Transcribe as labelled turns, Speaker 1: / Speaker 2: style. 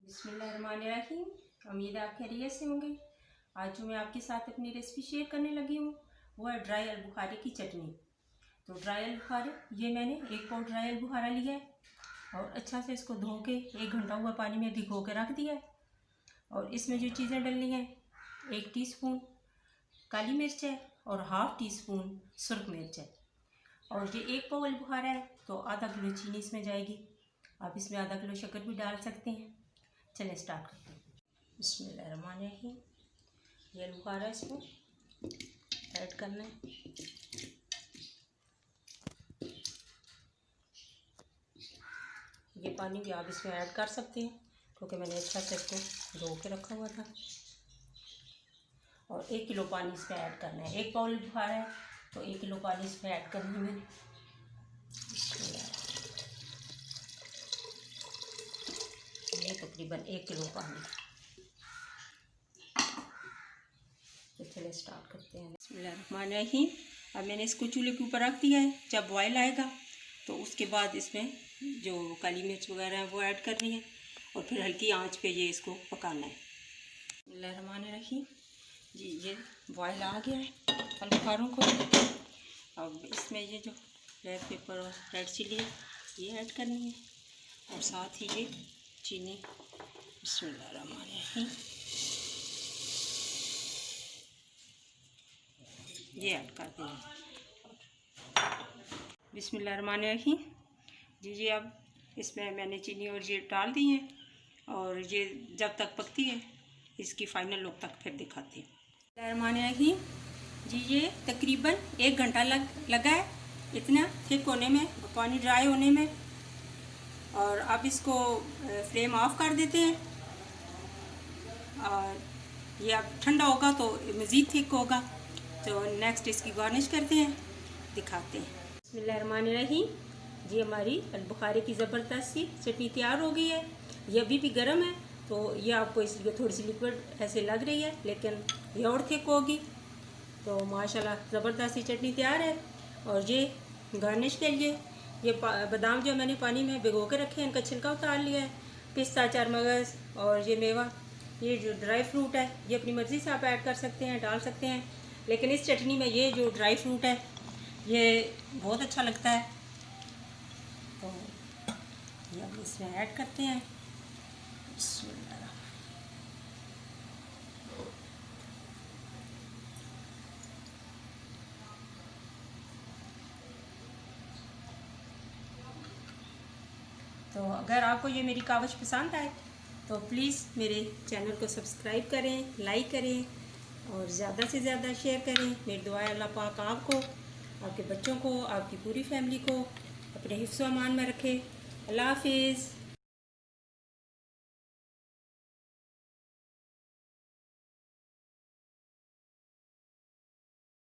Speaker 1: बिस्मिल्लाहिर्रहमानिर्रहीम। उम्मीद है आप खैरियत से होंगे। आज जो मैं आपके साथ अपनी रेसिपी शेयर करने लगी हूँ वो है ड्राई आलू बुखारे की चटनी। तो ड्राई आलू बुखारे ये मैंने 1 पाव ड्राई आलू बुखारा लिया है और अच्छा से इसको धो के 1 घंटा हुआ पानी में भिगो के रख दिया है। और इसमें जो चीज़ें डलनी हैं, 1 टीस्पून काली मिर्च है और ½ टीस्पून सुरख मिर्च है। और ये 1 पाव आलू बुखारा है तो आधा किलो चीनी इसमें जाएगी। आप इसमें आधा किलो शक्कर भी डाल सकते हैं। चलिए स्टार्ट करते हैं। बिस्मिल्लाहिर्रहमानिर्रहीम। ये आलू बुखारा इसमें ऐड करना है। ये पानी भी आप इसमें ऐड कर सकते हैं क्योंकि मैंने अच्छा से इसको धो के रखा हुआ था। और 1 किलो पानी इसमें ऐड करना है। 1 पाव आलू बुखारा है तो 1 किलो पानी इसमें ऐड करनी है मैंने। ये तकरीबन 1 किलो पानी। तो चलिए स्टार्ट करते हैं। बिस्मिल्लाहिर्रहमानिर्रहीम। अब मैंने इसको चूल्हे के ऊपर रख दिया है। जब बॉयल आएगा तो उसके बाद इसमें जो काली मिर्च वगैरह है वो ऐड करनी है और फिर हल्की आंच पे ये इसको पकाना है। बिस्मिल्लाहिर्रहमानिर्रहीम। जी ये बॉयल आ गया है आलू बुखारों को। अब इसमें ये जो ब्लैक पेपर और रेड चिली है ये ऐड करनी है और साथ ही ये चीनी। बिस्मिल्लाहिर्रहमानिर्रहीम। ये ऐड कर देंगे। बिस्मिल्लाहिर्रहमानिर्रहीम। जी अब इसमें मैंने चीनी और ये डाल दी है और ये जब तक पकती है इसकी फाइनल लुक तक फिर दिखाती हूँ। बिस्मिल्लाहिर्रहमानिर्रहीम। जी ये तकरीबन 1 घंटा लगा है इतना थिक होने में, पानी ड्राई होने में। और अब इसको फ्लेम ऑफ कर देते हैं और ये अब ठंडा होगा तो मज़ीद थिक होगा। तो नेक्स्ट इसकी गार्निश करते हैं, दिखाते हैं। बिस्मिल्लाहिर्रहमानिर्रहीम। जी हमारी आलू बुखारे की ज़बरदस्त सी चटनी तैयार हो गई है। ये अभी भी गर्म है तो ये आपको इसलिए थोड़ी सी लिक्विड ऐसे लग रही है, लेकिन ये और थिक होगी। तो माशाल्लाह ज़बरदस्त सी चटनी तैयार है। और ये गार्निश के लिए ये बादाम जो मैंने पानी में भिगो के रखे हैं इनका छिलका उतार लिया है। पिस्ता, चारमगज़ और ये मेवा, ये जो ड्राई फ्रूट है ये अपनी मर्ज़ी से आप ऐड कर सकते हैं, डाल सकते हैं। लेकिन इस चटनी में ये जो ड्राई फ्रूट है ये बहुत अच्छा लगता है। तो ये अब इसमें ऐड करते हैं। तो अगर आपको ये मेरी काविश पसंद आए तो प्लीज़ मेरे चैनल को सब्सक्राइब करें, लाइक करें और ज़्यादा से ज़्यादा शेयर करें। मेरी दुआ है अल्लाह पाक आपको, आपके बच्चों को, आपकी पूरी फैमिली को अपने हिफ्ज़-ओ-अमान में रखे। अल्लाह हाफिज़।